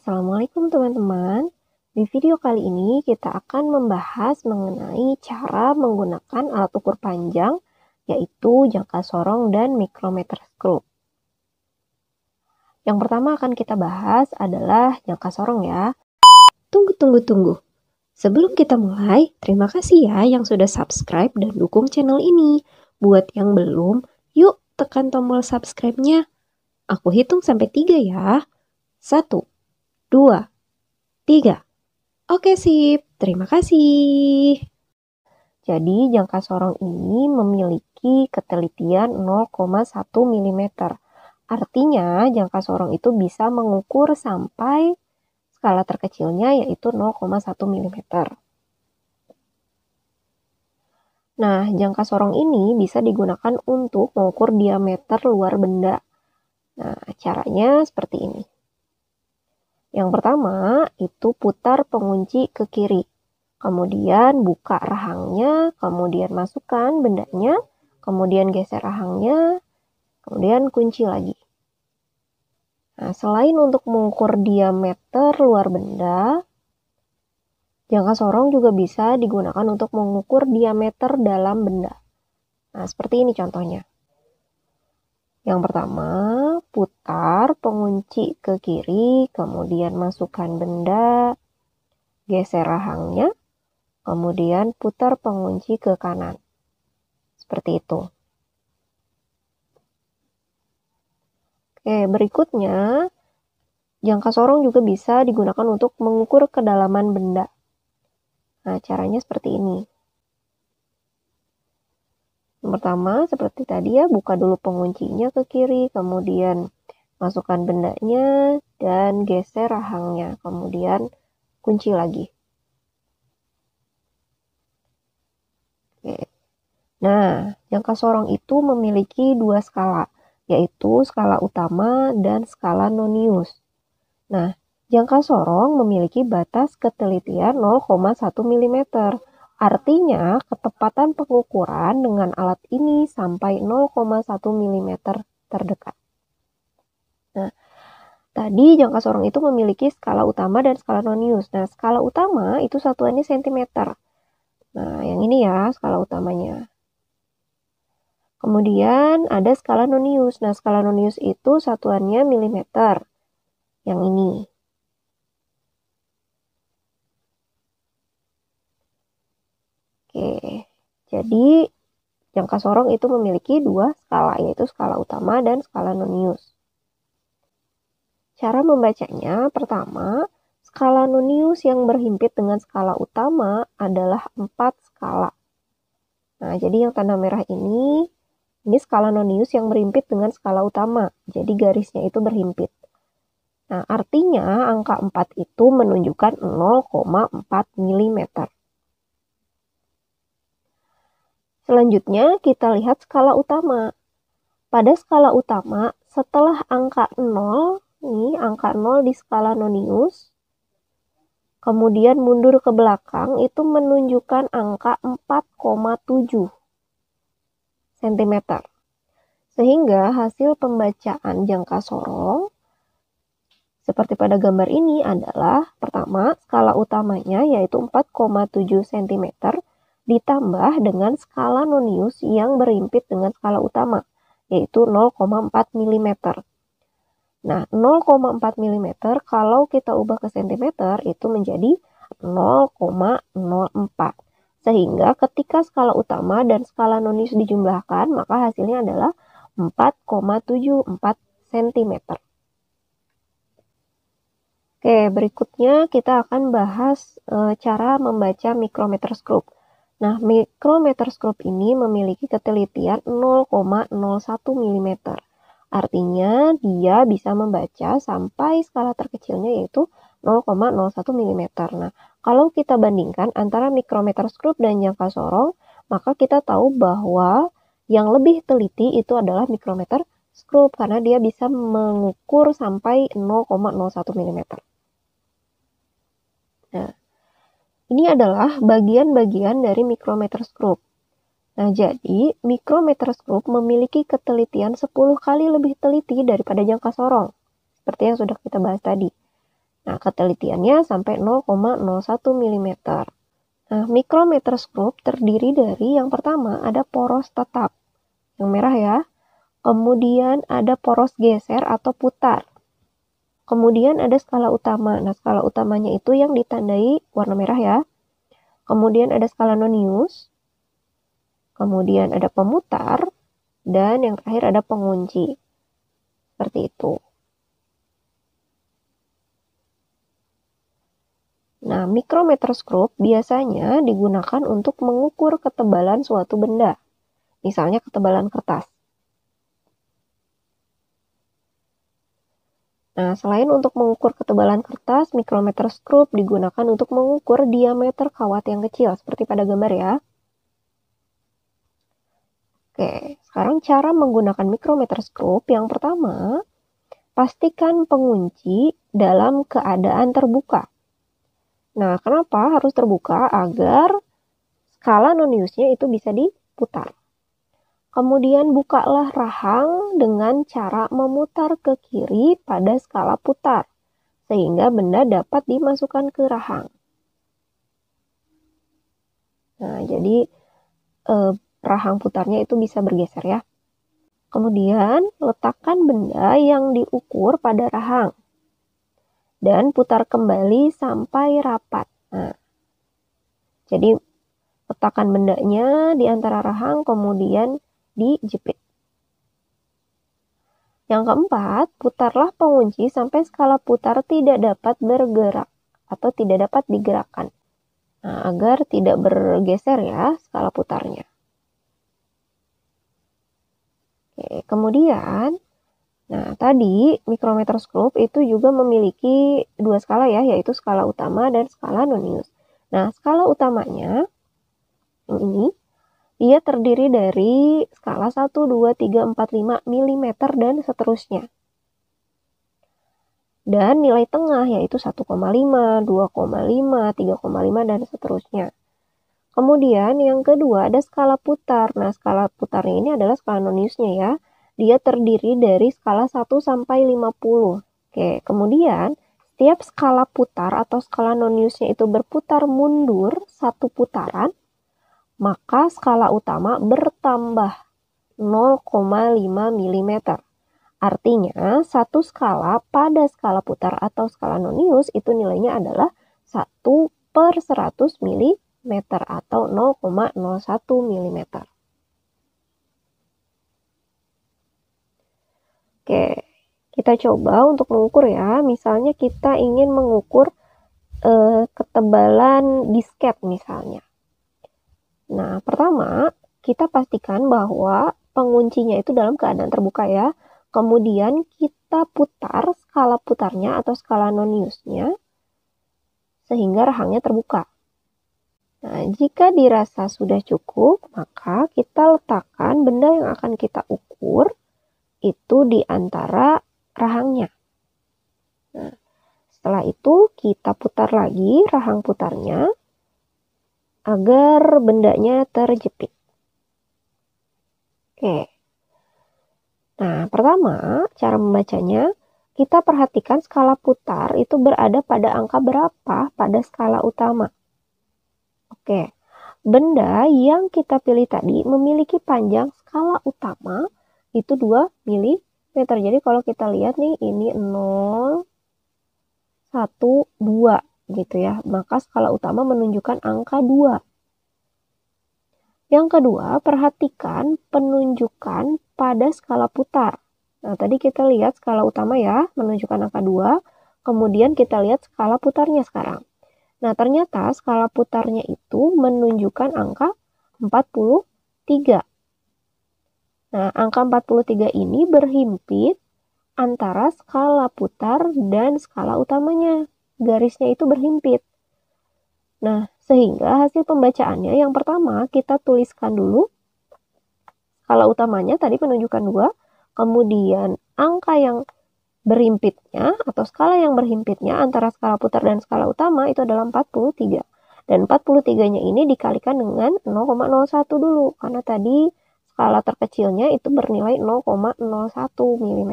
Assalamualaikum teman-teman. Di video kali ini kita akan membahas mengenai cara menggunakan alat ukur panjang, yaitu jangka sorong dan micrometer screw. Yang pertama akan kita bahas adalah jangka sorong ya. Tunggu. Sebelum kita mulai, terima kasih ya yang sudah subscribe dan dukung channel ini. Buat yang belum, yuk tekan tombol subscribe-nya. Aku hitung sampai 3 ya. 1, 2, 3. Oke sip, terima kasih. Jadi jangka sorong ini memiliki ketelitian 0,1 mm. Artinya jangka sorong itu bisa mengukur sampai skala terkecilnya yaitu 0,1 mm. Nah, jangka sorong ini bisa digunakan untuk mengukur diameter luar benda. Nah, caranya seperti ini. Yang pertama, itu putar pengunci ke kiri. Kemudian buka rahangnya, kemudian masukkan bendanya, kemudian geser rahangnya, kemudian kunci lagi. Nah, selain untuk mengukur diameter luar benda, jangka sorong juga bisa digunakan untuk mengukur diameter dalam benda. Nah, seperti ini contohnya. Yang pertama, putar pengunci ke kiri, kemudian masukkan benda, geser rahangnya, kemudian putar pengunci ke kanan. Seperti itu. Oke, berikutnya, jangka sorong juga bisa digunakan untuk mengukur kedalaman benda. Nah, caranya seperti ini. Yang pertama, seperti tadi ya, buka dulu penguncinya ke kiri, kemudian masukkan bendanya, dan geser rahangnya, kemudian kunci lagi. Oke. Nah, jangka sorong itu memiliki dua skala, yaitu skala utama dan skala nonius. Nah, jangka sorong memiliki batas ketelitian 0,1 mm. Artinya, ketepatan pengukuran dengan alat ini sampai 0,1 mm terdekat. Nah, tadi jangka sorong itu memiliki skala utama dan skala nonius. Nah, skala utama itu satuannya cm. Nah, yang ini ya skala utamanya. Kemudian ada skala nonius. Nah, skala nonius itu satuannya milimeter. Yang ini. Oke, jadi jangka sorong itu memiliki dua skala, yaitu skala utama dan skala nonius. Cara membacanya, pertama, skala nonius yang berhimpit dengan skala utama adalah 4 skala. Nah, jadi yang tanda merah ini skala nonius yang berhimpit dengan skala utama. Jadi garisnya itu berhimpit. Nah, artinya angka 4 itu menunjukkan 0,4 mm. Selanjutnya kita lihat skala utama. Pada skala utama, setelah angka 0, nih angka 0 di skala nonius, kemudian mundur ke belakang itu menunjukkan angka 4,7 cm. Sehingga hasil pembacaan jangka sorong seperti pada gambar ini adalah pertama skala utamanya yaitu 4,7 cm ditambah dengan skala nonius yang berhimpit dengan skala utama, yaitu 0,4 mm. Nah, 0,4 mm kalau kita ubah ke cm itu menjadi 0,04. Sehingga ketika skala utama dan skala nonius dijumlahkan, maka hasilnya adalah 4,74 cm. Oke, berikutnya kita akan bahas cara membaca micrometer screw. Nah, micrometer screw ini memiliki ketelitian 0,01 mm. Artinya, dia bisa membaca sampai skala terkecilnya yaitu 0,01 mm. Nah, kalau kita bandingkan antara micrometer screw dan jangka sorong, maka kita tahu bahwa yang lebih teliti itu adalah micrometer screw karena dia bisa mengukur sampai 0,01 mm. Nah, ini adalah bagian-bagian dari micrometer screw. Nah, jadi micrometer screw memiliki ketelitian 10 kali lebih teliti daripada jangka sorong, seperti yang sudah kita bahas tadi. Nah, ketelitiannya sampai 0,01 mm. Nah, mikrometerskop terdiri dari yang pertama ada poros tetap, yang merah ya. Kemudian ada poros geser atau putar. Kemudian ada skala utama. Nah, skala utamanya itu yang ditandai warna merah ya. Kemudian ada skala nonius. Kemudian ada pemutar. Dan yang terakhir ada pengunci. Seperti itu. Nah, mikrometerskop biasanya digunakan untuk mengukur ketebalan suatu benda. Misalnya ketebalan kertas. Nah, selain untuk mengukur ketebalan kertas, mikrometerskop digunakan untuk mengukur diameter kawat yang kecil, seperti pada gambar ya. Oke, sekarang cara menggunakan mikrometerskop. Yang pertama, pastikan pengunci dalam keadaan terbuka. Nah, kenapa harus terbuka? Agar skala noniusnya itu bisa diputar. Kemudian bukalah rahang dengan cara memutar ke kiri pada skala putar, sehingga benda dapat dimasukkan ke rahang. Nah, jadi rahang putarnya itu bisa bergeser ya. Kemudian letakkan benda yang diukur pada rahang. Dan putar kembali sampai rapat. Nah, jadi letakkan bendanya di antara rahang, kemudian dijepit. Yang keempat, putarlah pengunci sampai skala putar tidak dapat bergerak atau tidak dapat digerakkan. Nah, agar tidak bergeser ya skala putarnya. Oke, kemudian, nah tadi mikrometerskop itu juga memiliki dua skala ya, yaitu skala utama dan skala nonius. Nah, skala utamanya ini dia terdiri dari skala 1, 2, 3, 4, 5 mm dan seterusnya. Dan nilai tengah yaitu 1,5, 2,5, 3,5 dan seterusnya. Kemudian yang kedua ada skala putar. Nah, skala putarnya ini adalah skala noniusnya ya. Dia terdiri dari skala 1 sampai 50. Oke, kemudian setiap skala putar atau skala noniusnya itu berputar mundur satu putaran, maka skala utama bertambah 0,5 mm. Artinya, satu skala pada skala putar atau skala nonius itu nilainya adalah 1/100 mm atau 0,01 mm. Oke, kita coba untuk mengukur ya. Misalnya kita ingin mengukur ketebalan disket misalnya. Nah, pertama, kita pastikan bahwa penguncinya itu dalam keadaan terbuka ya. Kemudian kita putar skala putarnya atau skala noniusnya sehingga rahangnya terbuka. Nah, jika dirasa sudah cukup, maka kita letakkan benda yang akan kita ukur itu di antara rahangnya. Nah, setelah itu kita putar lagi rahang putarnya agar bendanya terjepit. Oke. Nah, pertama, cara membacanya, kita perhatikan skala putar itu berada pada angka berapa pada skala utama. Oke, benda yang kita pilih tadi memiliki panjang skala utama itu 2 mm. Jadi kalau kita lihat nih, ini 0, 1, 2 gitu ya. Maka skala utama menunjukkan angka 2. Yang kedua, perhatikan penunjukan pada skala putar. Nah, tadi kita lihat skala utama ya, menunjukkan angka 2. Kemudian kita lihat skala putarnya sekarang. Nah, ternyata skala putarnya itu menunjukkan angka 43. Nah, angka 43 ini berhimpit antara skala putar dan skala utamanya. Garisnya itu berhimpit. Nah, sehingga hasil pembacaannya yang pertama kita tuliskan dulu skala utamanya tadi menunjukkan 2, kemudian angka yang berhimpitnya atau skala yang berhimpitnya antara skala putar dan skala utama itu adalah 43. Dan 43-nya ini dikalikan dengan 0,01 dulu karena tadi skala terkecilnya itu bernilai 0,01 mm.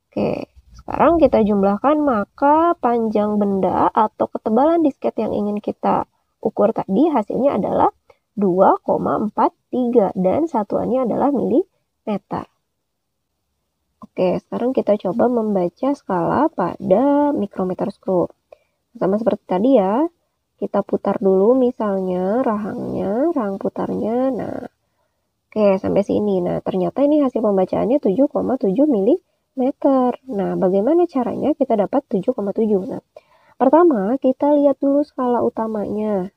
Oke, Sekarang kita jumlahkan, maka panjang benda atau ketebalan disket yang ingin kita ukur tadi hasilnya adalah 2,43 dan satuannya adalah milimeter. Oke, sekarang kita coba membaca skala pada micrometer scope. Sama seperti tadi ya, kita putar dulu misalnya rahang putarnya. Nah, oke sampai sini. Nah, ternyata ini hasil pembacaannya 7,7 milimeter. Nah, bagaimana caranya kita dapat 7,7? Nah, pertama kita lihat dulu skala utamanya.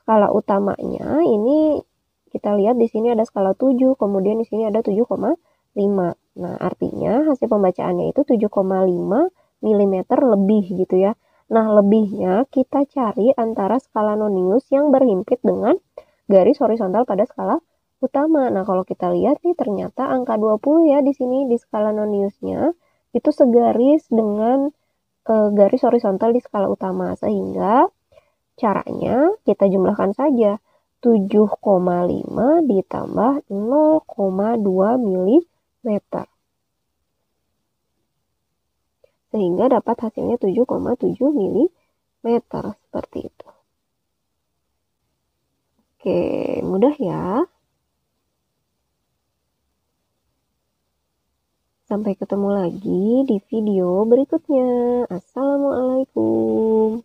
Skala utamanya ini kita lihat di sini ada skala 7, kemudian di sini ada 7,5. Nah, artinya hasil pembacaannya itu 7,5 mm lebih gitu ya. Nah, lebihnya kita cari antara skala nonius yang berhimpit dengan garis horizontal pada skala utama. Nah, kalau kita lihat nih ternyata angka 20 ya di sini di skala noniusnya itu segaris dengan garis horizontal di skala utama, sehingga caranya kita jumlahkan saja 7,5 ditambah 0,2 mm. Sehingga dapat hasilnya 7,7 mm seperti itu. Oke, mudah ya. Sampai ketemu lagi di video berikutnya. Assalamualaikum.